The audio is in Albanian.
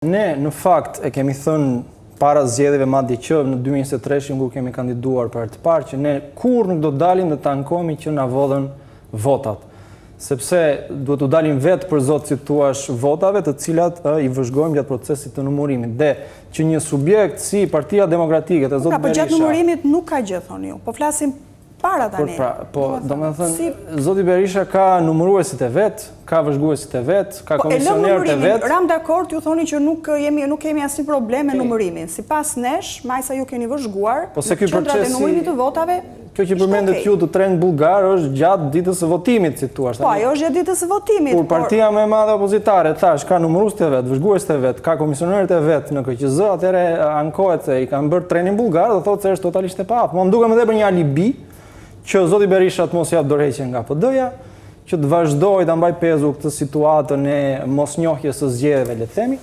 Ne, në fakt, e kemi thënë para zgjedhjeve madje që në 2023 kur kemi kandiduar për të parë që ne kur nuk do dalim dhe të ankohemi që na vodhen votat. Sepse duhet të dalim vetë për zotë si thuash votave të cilat i vëzhgojmë gjatë procesit të numërimit. Dhe që një subjekt si Partia Demokratike të zotë Berisha... Gjatë numërimit nuk ka gjë, thoni ju, po flasim para tani. Po, do me thënë, zoti Berisha ka numëruesit e vetë, ka vëzhguesit e vetë, ka komisionerët e vetë. Ram dakord, ju thoni që nuk kemi asnjë problem me numërimin. Sipas nesh, majsa ju keni vëzhguar, qendrat e numërimit të votave. Kjo që përmendet ju të trend bullgar është gjatë ditës së votimit, si thua. Po, ajo është gjatë ditës së votimit. Kur partia më e madhe opozitare thash ka numëruesit e vet, vëzhguesit e vet, ka komisionerët e vet në KQZ, atëherë ankohet se i kanë bërë trendin bullgar dhe thotë se është totalisht e paaft. Mo duket më tepër një alibi që zoti Berisha të mos jap dorëheqje nga PD-ja, që të vazhdojë ta mbaj pezu këtë situatën e mosnjohjes së zgjedhjeve, le të themi.